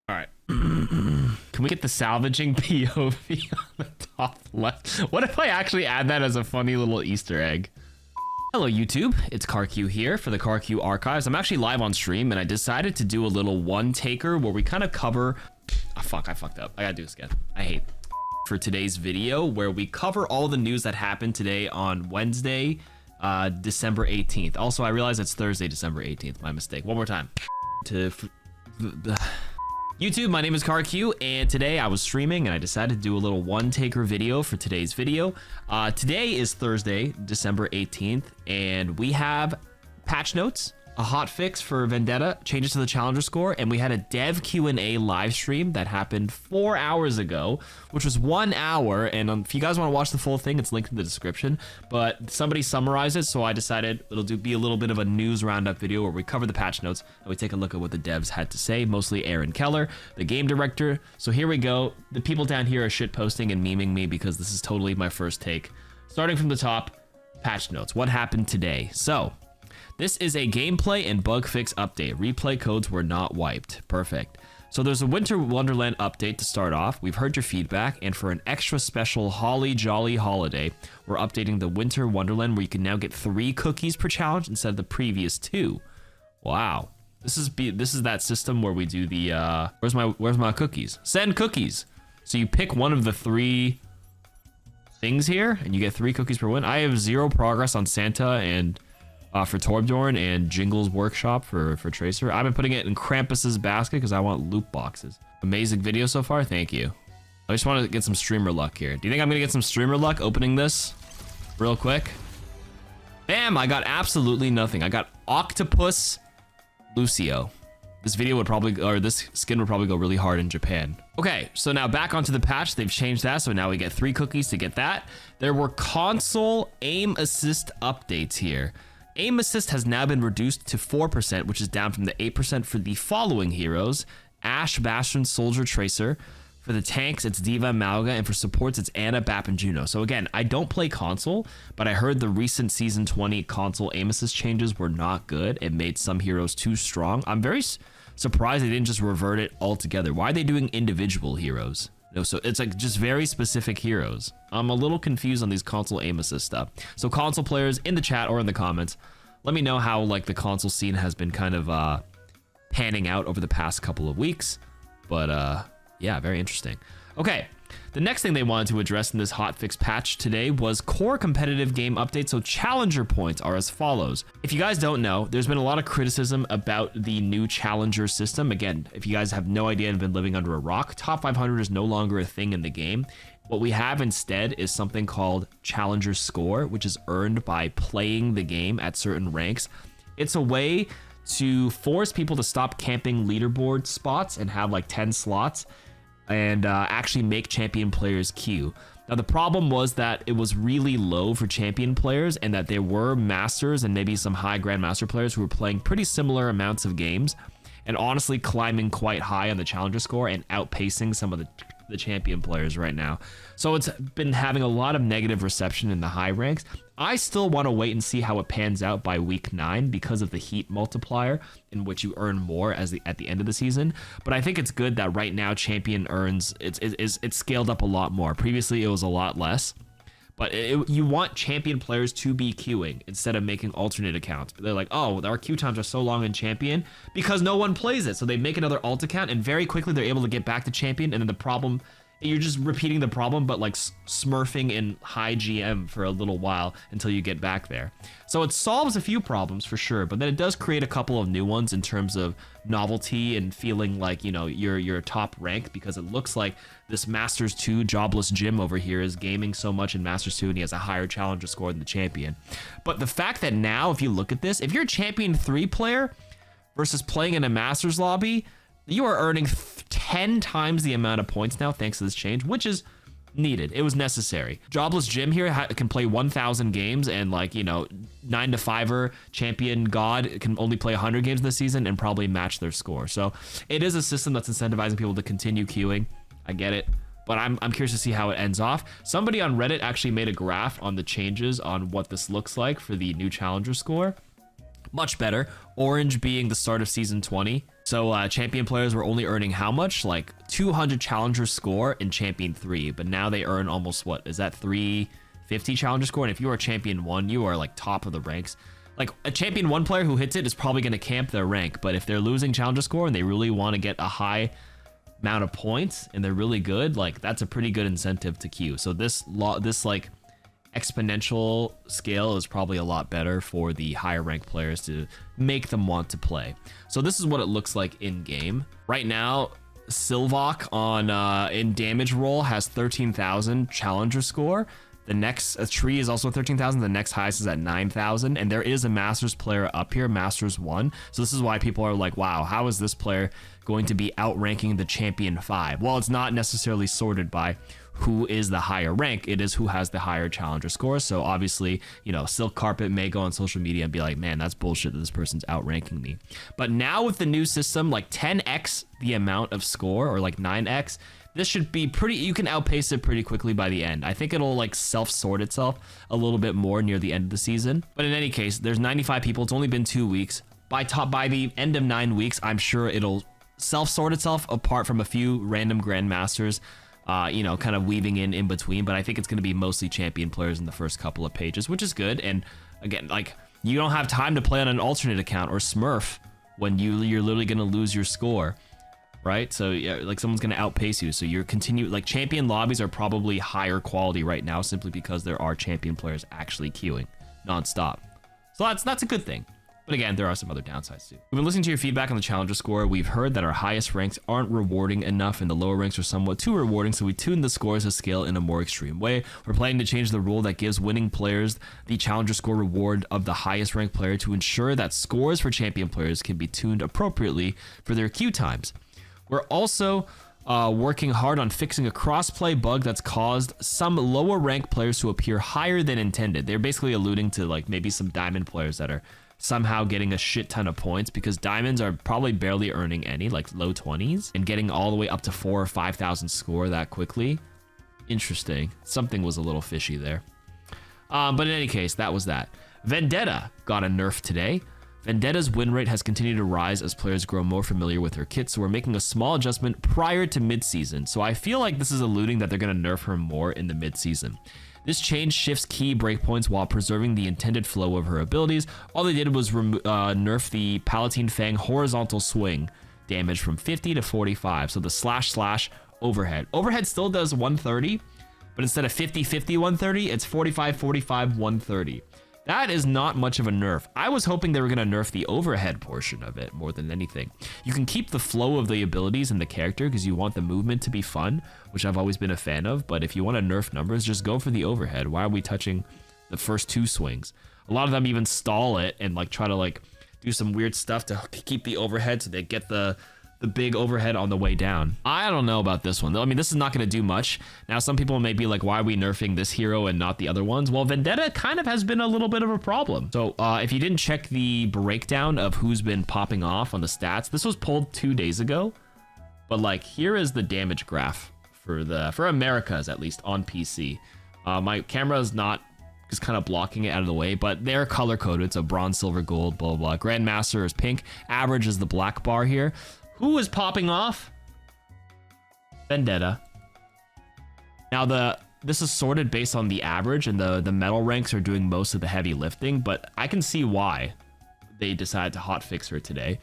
All right. Can we get the salvaging POV on the top left? What if I actually add that as a funny little Easter egg? Hello YouTube, it's KarQ here for the KarQ archives. I'm actually live on stream and I decided to do a little one taker where we kind of cover... Oh, fuck, I fucked up. I gotta do this again. I hate for today's video where we cover all the news that happened today on Wednesday, December 18th. Also, I realize it's Thursday, December 18th. My mistake. One more time. YouTube, my name is KarQ, and today I was streaming and I decided to do a little one-taker video for today's video. Today is Thursday, December 18th, and we have patch notes, a hot fix for Vendetta, changes to the challenger score, and we had a dev Q&A live stream that happened 4 hours ago, which was 1 hour, and if you guys want to watch the full thing, it's linked in the description, but somebody summarized it, so I decided it'll be a little bit of a news roundup video where we cover the patch notes and we take a look at what the devs had to say, mostly Aaron Keller, the game director. So here we go. The people down here are shit posting and memeing me because this is totally my first take. Starting from the top, patch notes. What happened today? So, this is a gameplay and bug fix update. Replay codes were not wiped. Perfect. So there's a Winter Wonderland update to start off. We've heard your feedback, and for an extra special holly jolly holiday, we're updating the Winter Wonderland where you can now get 3 cookies per challenge instead of the previous 2. Wow. This is that system where we do the where's my cookies? Send cookies. So you pick one of the 3 things here, and you get 3 cookies per win. I have 0 progress on Santa and for Torbjorn and Jingle's workshop for Tracer. I've been putting it in Krampus's basket because I want loot boxes. Amazing video so far. Thank you. I just want to get some streamer luck here. Do you think I'm gonna get some streamer luck opening this real quick? Bam! I got absolutely nothing. I got Octopus Lucio. This video would probably, or this skin would probably go really hard in Japan. Okay, so now back onto the patch. They've changed that, so now we get 3 cookies to get that. There were console aim assist updates here. Aim assist has now been reduced to 4%, which is down from the 8% for the following heroes: Ashe, Bastion, Soldier, Tracer. For the tanks, it's Diva, Malga, and for supports, it's Ana, Bap, and Juno. So again, I don't play console, but I heard the recent Season 20 console aim assist changes were not good. It made some heroes too strong. I'm very surprised they didn't just revert it altogether. Why are they doing individual heroes? No, so it's like just very specific heroes. I'm a little confused on these console aim assist stuff. So console players in the chat or in the comments, let me know how like the console scene has been kind of panning out over the past couple of weeks. But yeah, very interesting. Okay, the next thing they wanted to address in this hotfix patch today was core competitive game update. So challenger points are as follows. If you guys don't know, there's been a lot of criticism about the new challenger system. Again, if you guys have no idea and have been living under a rock, top 500 is no longer a thing in the game. What we have instead is something called challenger score, which is earned by playing the game at certain ranks. It's a way to force people to stop camping leaderboard spots and have like 10 slots and actually make champion players queue. Now the problem was that it was really low for champion players and that there were masters and maybe some high grandmaster players who were playing pretty similar amounts of games and honestly climbing quite high on the challenger score and outpacing some of the champion players right now. So it's been having a lot of negative reception in the high ranks. I still want to wait and see how it pans out by week 9 because of the heat multiplier in which you earn more at the end of the season. But I think it's good that right now champion earns, it's scaled up a lot more. Previously it was a lot less. But you want champion players to be queuing instead of making alternate accounts. They're like, oh, our queue times are so long in champion because no one plays it. So they make another alt account and very quickly they're able to get back to champion. And then the problem, you're just repeating the problem, but like smurfing in high GM for a little while until you get back there. So it solves a few problems for sure, but then it does create a couple of new ones in terms of novelty and feeling like, you know, you're top ranked because it looks like this Masters 2 jobless Jim over here is gaming so much in Masters 2 and he has a higher challenger score than the champion. But the fact that now, if you look at this, if you're a champion 3 player versus playing in a Masters lobby, you are earning 10 times the amount of points now thanks to this change, which is needed. It was necessary. Jobless Jim here can play 1,000 games and like, you know, 9 to 5er champion god can only play 100 games this season and probably match their score. So it is a system that's incentivizing people to continue queuing. I get it, but I'm curious to see how it ends off. Somebody on Reddit actually made a graph on the changes on what this looks like for the new challenger score. Much better. Orange being the start of season 20. So champion players were only earning how much? Like 200 challenger score in champion 3, but now they earn almost, what is that, 350 challenger score? And if you are champion 1, you are like top of the ranks. Like a champion 1 player who hits it is probably going to camp their rank, but if they're losing challenger score and they really want to get a high amount of points and they're really good, like that's a pretty good incentive to queue. So this like exponential scale is probably a lot better for the higher ranked players to make them want to play. So this is what it looks like in game right now. Silvok on in damage roll has 13,000 challenger score. The next tree is also 13,000. The next highest is at 9,000, and there is a Masters player up here, Masters 1. So this is why people are like, wow, how is this player going to be outranking the champion 5? Well, it's not necessarily sorted by who is the higher rank. It is who has the higher challenger score. So obviously, you know, Silk Carpet may go on social media and be like, man, that's bullshit that this person's outranking me. But now with the new system, like 10x the amount of score, or like 9x, this should be pretty, you can outpace it pretty quickly by the end. I think it'll like self-sort itself a little bit more near the end of the season. But in any case, there's 95 people. It's only been 2 weeks. By the end of 9 weeks, I'm sure it'll self-sort itself apart from a few random grandmasters, you know, kind of weaving in between. But I think it's going to be mostly champion players in the first couple of pages, which is good. And again, like you don't have time to play on an alternate account or Smurf when you're literally going to lose your score. Right? So yeah, like someone's going to outpace you. So you're like champion lobbies are probably higher quality right now simply because there are champion players actually queuing nonstop. So that's a good thing. But again, there are some other downsides too. We've been listening to your feedback on the challenger score. We've heard that our highest ranks aren't rewarding enough and the lower ranks are somewhat too rewarding. So we tuned the scores to scale in a more extreme way. We're planning to change the rule that gives winning players the challenger score reward of the highest ranked player to ensure that scores for champion players can be tuned appropriately for their queue times. We're also working hard on fixing a crossplay bug that's caused some lower ranked players to appear higher than intended. They're basically alluding to like maybe some diamond players that are somehow getting a shit ton of points because diamonds are probably barely earning any, like low 20s, and getting all the way up to 4,000 or 5,000 score that quickly. Interesting. Something was a little fishy there. But in any case, that was that. Vendetta got a nerf today. Vendetta's win rate has continued to rise as players grow more familiar with her kit, so we're making a small adjustment prior to mid-season. So I feel like this is alluding that they're going to nerf her more in the mid-season. This change shifts key breakpoints while preserving the intended flow of her abilities. All they did was nerf the Palatine Fang horizontal swing damage from 50 to 45, so the // overhead. Overhead still does 130, but instead of 50-50 130, it's 45-45 130. That is not much of a nerf. I was hoping they were going to nerf the overhead portion of it more than anything. You can keep the flow of the abilities in the character because you want the movement to be fun, which I've always been a fan of. But if you want to nerf numbers, just go for the overhead. Why are we touching the first 2 swings? A lot of them even stall it and like try to like do some weird stuff to keep the overhead so they get the big overhead on the way down. I don't know about this one though. I mean, this is not going to do much. Now, some people may be like, why are we nerfing this hero and not the other ones? Well, Vendetta kind of has been a little bit of a problem. So if you didn't check the breakdown of who's been popping off on the stats, this was pulled 2 days ago. But like, here is the damage graph for Americas, at least on PC. My camera is not just kind of blocking it out of the way, but they're color coded. So bronze, silver, gold, blah, blah, blah. Grandmaster is pink. Average is the black bar here. Who is popping off? Vendetta. Now this is sorted based on the average, and the metal ranks are doing most of the heavy lifting, but I can see why they decided to hotfix her today.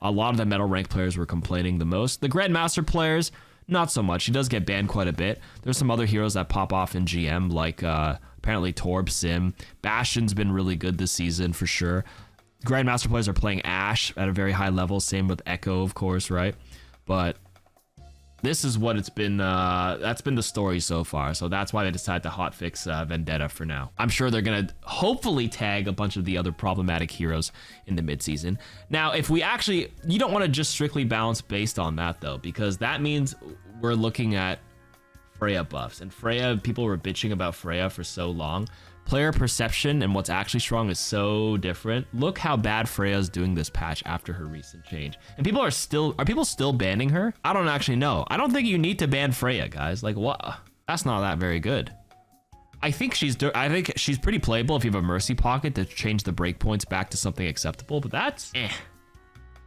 A lot of the metal rank players were complaining the most. The Grandmaster players, not so much. She does get banned quite a bit. There's some other heroes that pop off in GM, like apparently Torb, Sim. Bastion's been really good this season for sure. Grandmaster players are playing Ashe at a very high level. Same with Echo, of course, right? But this is what it's been. That's been the story so far. So that's why they decided to hotfix Vendetta for now. I'm sure they're going to hopefully tag a bunch of the other problematic heroes in the midseason. Now, if we actually, you don't want to just strictly balance based on that though, because that means we're looking at Freya buffs. And Freya, people were bitching about Freya for so long. Player perception and what's actually strong is so different. Look how bad Freya's doing this patch after her recent change. And people are people still banning her? I don't actually know. I don't think you need to ban Freya, guys. Like, what? That's not that very good. I think she's pretty playable if you have a Mercy Pocket to change the breakpoints back to something acceptable, but that's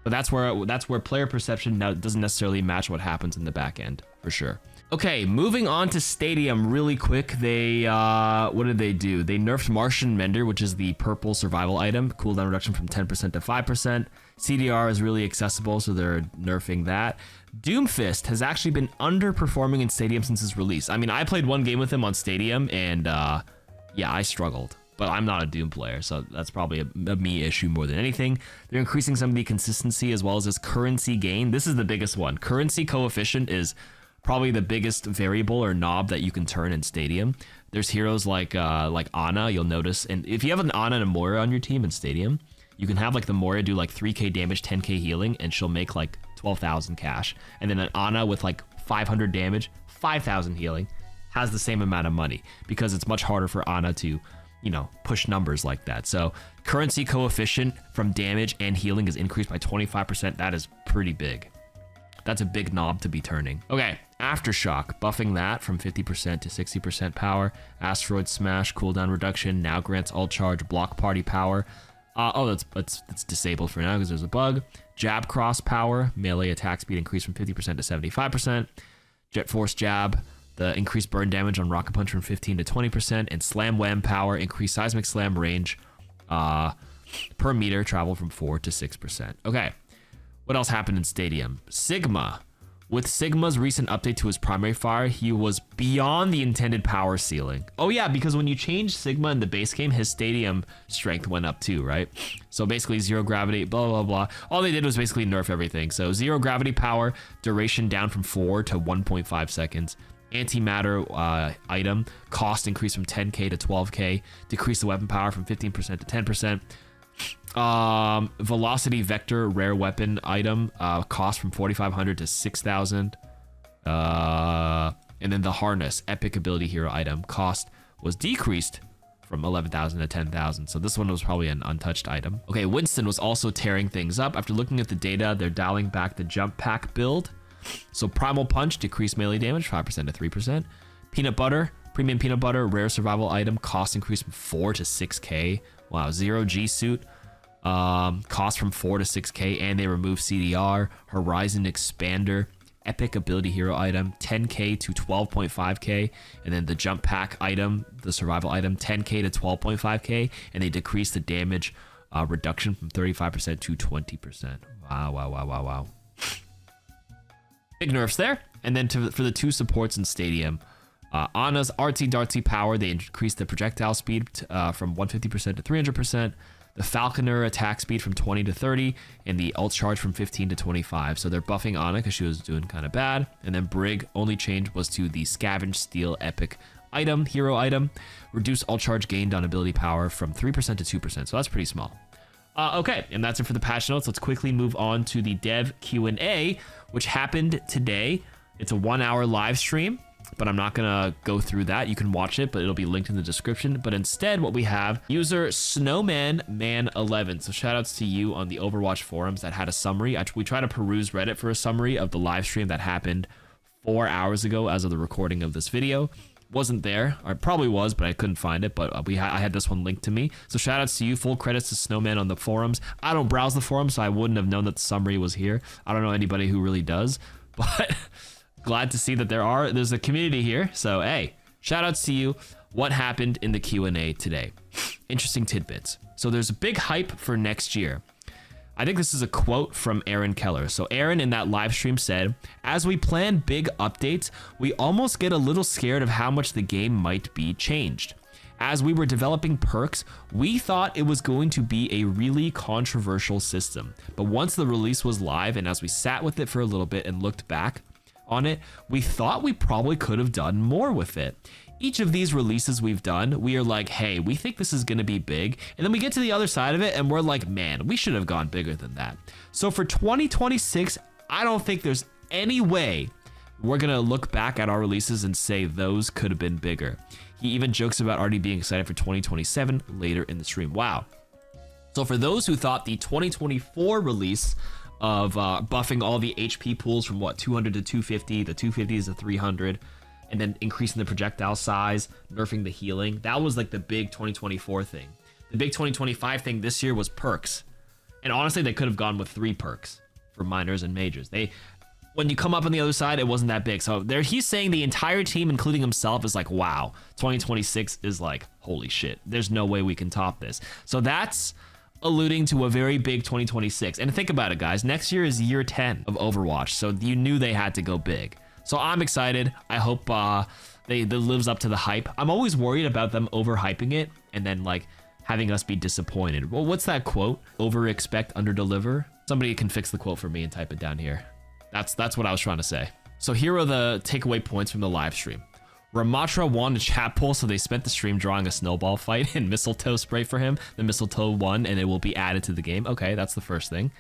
But that's where player perception now doesn't necessarily match what happens in the back end, for sure. Okay, moving on to Stadium really quick. They, what did they do? They nerfed Martian Mender, which is the purple survival item. Cooldown reduction from 10% to 5%. CDR is really accessible, so they're nerfing that. Doomfist has actually been underperforming in Stadium since its release. I mean, I played one game with him on Stadium, and yeah, I struggled. But I'm not a Doom player, so that's probably a me issue more than anything. They're increasing some of the consistency as well as his currency gain. This is the biggest one. Currency coefficient is probably the biggest variable or knob that you can turn in Stadium. There's heroes like Ana, you'll notice. And if you have an Ana and a Moira on your team in Stadium, you can have like the Moira do like 3k damage, 10k healing, and she'll make like 12,000 cash. And then an Ana with like 500 damage, 5,000 healing has the same amount of money because it's much harder for Ana to, you know, push numbers like that. So currency coefficient from damage and healing is increased by 25%. That is pretty big. That's a big knob to be turning. Okay, Aftershock, buffing that from 50% to 60% power. Asteroid Smash, cooldown reduction, now grants ult charge, block party power. That's disabled for now because there's a bug. Jab cross power, melee attack speed increased from 50% to 75%. Jet Force Jab, the increased burn damage on Rocket Punch from 15 to 20%, and Slam Wham power, increased seismic slam range per meter, travel from 4 to 6%. Okay, what else happened in Stadium? Sigma. With Sigma's recent update to his primary fire, he was beyond the intended power ceiling. Oh yeah, because when you change Sigma in the base game, his Stadium strength went up too, right? So basically 0 gravity, blah, blah, blah. All they did was basically nerf everything. So 0 gravity power, duration down from 4 to 1.5 seconds. Antimatter item, cost increased from 10k to 12k. Decrease the weapon power from 15% to 10%. Velocity vector rare weapon item, cost from 4,500 to 6,000. And then the harness epic ability hero item cost was decreased from 11,000 to 10,000. So this one was probably an untouched item. Okay, Winston was also tearing things up. After looking at the data, they're dialing back the jump pack build. So Primal Punch, decreased melee damage, 5% to 3%. Peanut Butter, premium peanut butter, rare survival item, cost increased from 4 to 6k. Wow, Zero G Suit. Cost from 4 to 6k, and they remove CDR. Horizon Expander, epic ability hero item, 10k to 12.5k, and then the jump pack item, the survival item, 10k to 12.5k, and they decrease the damage reduction from 35% to 20%. Wow. Big nerfs there. And then for the two supports in Stadium, Ana's artsy dartsy power, they increased the projectile speed from 150% to 300%. The Falconer attack speed from 20 to 30, and the ult charge from 15 to 25. So they're buffing Ana because she was doing kind of bad. And then Brig, only change was to the Scavenge Steel epic item, hero item. Reduce ult charge gained on ability power from 3% to 2%. So that's pretty small. Okay, and that's it for the patch notes. Let's quickly move on to the dev Q&A, which happened today. It's a 1-hour live stream, but I'm not gonna go through that. You can watch it, but it'll be linked in the description. But instead, what we have, user SnowmanMan11. So shout outs to you on the Overwatch forums that had a summary. We try to peruse Reddit for a summary of the live stream that happened 4 hours ago as of the recording of this video. Wasn't there, or it probably was, but I couldn't find it. But I had this one linked to me. So shout outs to you. Full credits to Snowman on the forums. I don't browse the forums, so I wouldn't have known that the summary was here. I don't know anybody who really does, but glad to see that there's a community here. So hey, shout outs to you. What happened in the Q&A today? Interesting tidbits. So there's a big hype for next year. I think this is a quote from Aaron Keller. So Aaron in that live stream said, "As we plan big updates, we almost get a little scared of how much the game might be changed. As we were developing perks, we thought it was going to be a really controversial system. But once the release was live and as we sat with it for a little bit and looked back on it, we thought we probably could have done more with it. Each of these releases we've done, we are like, hey, we think this is going to be big. And then we get to the other side of it and we're like, man, we should have gone bigger than that. So for 2026, I don't think there's any way we're going to look back at our releases and say those could have been bigger." He even jokes about already being excited for 2027 later in the stream. Wow. So for those who thought the 2024 release of buffing all the HP pools from 200 to 250, the 250s to 300, and then increasing the projectile size, nerfing the healing, that was like the big 2024 thing. The big 2025 thing this year was perks. And honestly, they could have gone with 3 perks for minors and majors. When you come up on the other side, it wasn't that big. So he's saying the entire team, including himself, is like, wow, 2026 is like, holy shit, there's no way we can top this. So that's alluding to a very big 2026. And think about it, guys. Next year is year 10 of Overwatch. So you knew they had to go big. So I'm excited. I hope they lives up to the hype. I'm always worried about them overhyping it and then like having us be disappointed. Well, what's that quote? Over expect, under deliver. Somebody can fix the quote for me and type it down here. That's what I was trying to say. So here are the takeaway points from the live stream. Ramatra won a chat poll, so they spent the stream drawing a snowball fight and mistletoe spray for him. The mistletoe won, and it will be added to the game. Okay, that's the first thing.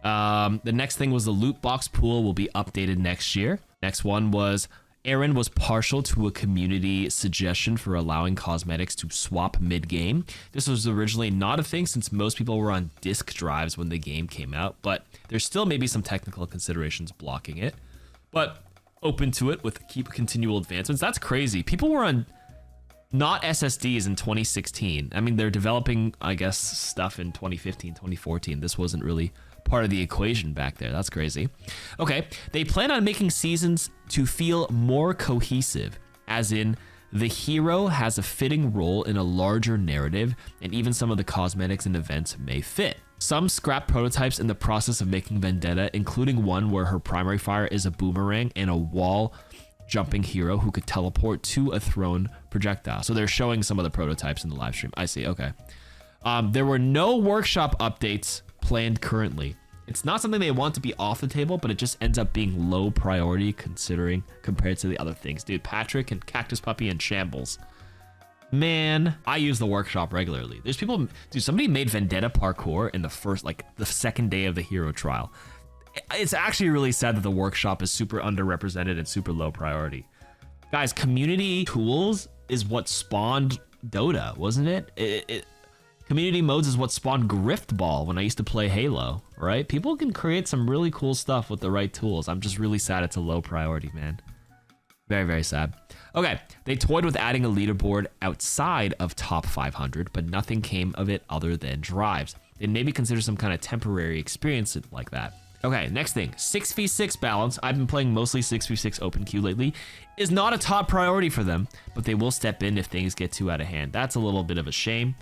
The next thing was the loot box pool will be updated next year. Next one was Aaron was partial to a community suggestion for allowing cosmetics to swap mid-game. This was originally not a thing since most people were on disk drives when the game came out, but there's still maybe some technical considerations blocking it. But open to it with continual advancements. That's crazy. People were on not SSDs in 2016. I mean, they're developing, I guess, stuff in 2015, 2014. This wasn't really part of the equation back there. That's crazy. Okay, they plan on making seasons to feel more cohesive, as in the hero has a fitting role in a larger narrative, and even some of the cosmetics and events may fit. Some scrap prototypes in the process of making Vendetta, including one where her primary fire is a boomerang and a wall jumping hero who could teleport to a thrown projectile. So they're showing some of the prototypes in the live stream. I see, okay. There were no workshop updates planned currently. It's not something they want to be off the table, but it just ends up being low priority compared to the other things. Dude, Patrick and Cactus Puppy and Shambles. Man, I use the workshop regularly. There's people, dude, somebody made Vendetta parkour in the second day of the hero trial. It's actually really sad that the workshop is super underrepresented and super low priority. Guys, community tools is what spawned Dota, wasn't it? Community modes is what spawned Griftball when I used to play Halo, right? People can create some really cool stuff with the right tools. I'm just really sad it's a low priority, man. Very, very sad. Okay, they toyed with adding a leaderboard outside of top 500, but nothing came of it other than drives. They'd maybe consider some kind of temporary experience like that. Okay, next thing, 6v6 balance. I've been playing mostly 6v6 open queue lately. Is not a top priority for them, but they will step in if things get too out of hand. That's a little bit of a shame.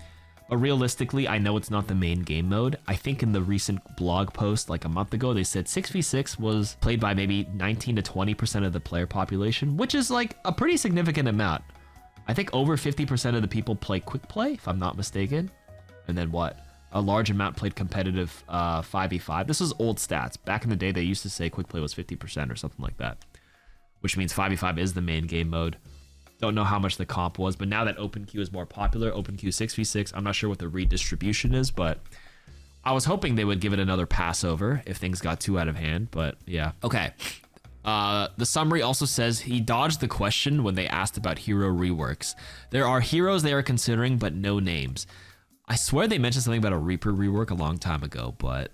But realistically, I know it's not the main game mode. I think in the recent blog post like a month ago, they said 6v6 was played by maybe 19 to 20% of the player population, which is like a pretty significant amount. I think over 50% of the people play quick play, if I'm not mistaken. And then what? A large amount played competitive 5v5. This is old stats. Back in the day, they used to say quick play was 50% or something like that, which means 5v5 is the main game mode. Don't know how much the comp was, but now that OpenQ is more popular, OpenQ 6v6, I'm not sure what the redistribution is, but I was hoping they would give it another pass over if things got too out of hand, but yeah. Okay. The summary also says he dodged the question when they asked about hero reworks. There are heroes they are considering, but no names. I swear they mentioned something about a Reaper rework a long time ago, but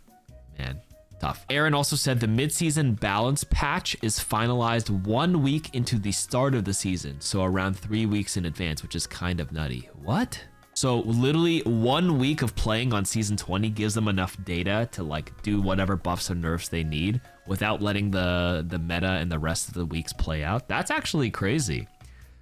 man, tough. Aaron also said the mid-season balance patch is finalized 1 week into the start of the season, so around 3 weeks in advance, which is kind of nutty. What? So literally 1 week of playing on season 20 gives them enough data to like do whatever buffs or nerfs they need without letting the meta and the rest of the weeks play out. That's actually crazy.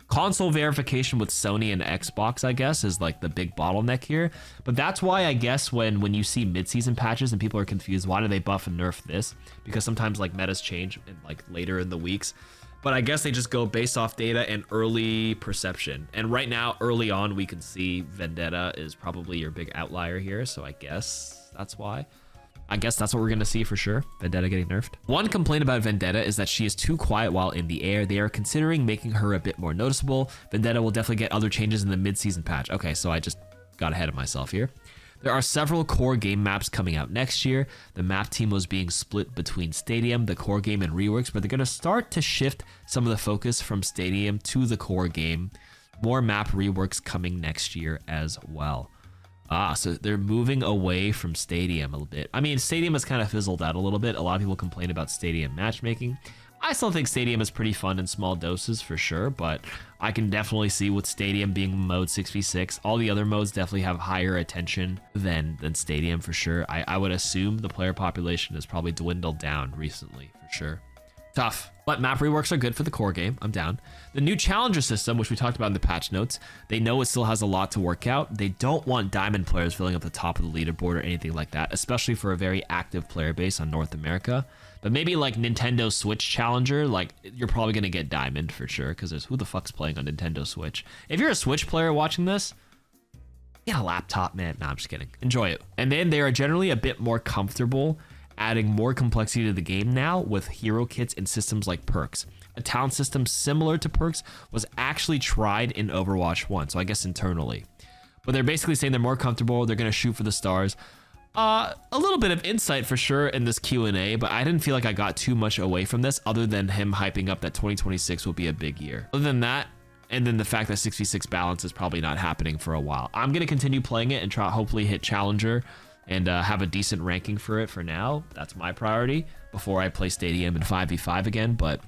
Console verification with Sony and Xbox, I guess, is like the big bottleneck here. But that's why I guess when you see mid-season patches and people are confused, why do they buff and nerf this? Because sometimes like metas change in, like later in the weeks. But I guess they just go based off data and early perception. And right now, early on, we can see Vendetta is probably your big outlier here. So I guess that's why. I guess that's what we're going to see for sure. Vendetta getting nerfed. One complaint about Vendetta is that she is too quiet while in the air. They are considering making her a bit more noticeable. Vendetta will definitely get other changes in the mid-season patch. Okay, so I just got ahead of myself here. There are several core game maps coming out next year. The map team was being split between Stadium, the core game, and reworks, but they're going to start to shift some of the focus from Stadium to the core game. More map reworks coming next year as well. So they're moving away from Stadium a little bit. I mean, Stadium has kind of fizzled out a little bit. A lot of people complain about Stadium matchmaking. I still think Stadium is pretty fun in small doses for sure, but I can definitely see with Stadium being mode 6v6, all the other modes definitely have higher attention than Stadium for sure. I would assume the player population has probably dwindled down recently for sure. Tough, but map reworks are good for the core game. I'm down. The new challenger system, which we talked about in the patch notes, they know it still has a lot to work out. They don't want diamond players filling up the top of the leaderboard or anything like that, especially for a very active player base on North America. But maybe like Nintendo Switch challenger, like you're probably gonna get diamond for sure, because there's who the fuck's playing on Nintendo Switch. If you're a Switch player watching this, get a laptop, man. No, I'm just kidding. Enjoy it. And then they are generally a bit more comfortable adding more complexity to the game now with hero kits and systems like perks. A talent system similar to perks was actually tried in Overwatch 1, so I guess internally. But they're basically saying they're more comfortable, they're gonna shoot for the stars. A little bit of insight for sure in this Q&A, but I didn't feel like I got too much away from this other than him hyping up that 2026 will be a big year. Other than that, and then the fact that 6v6 balance is probably not happening for a while. I'm gonna continue playing it and try hopefully hit challenger and have a decent ranking for it for now. That's my priority before I play Stadium and 5v5 again. But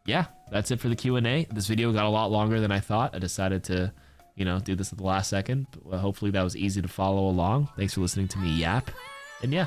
yeah, that's it for the Q&A. This video got a lot longer than I thought. I decided to, do this at the last second. Well, hopefully that was easy to follow along. Thanks for listening to me yap. And yeah,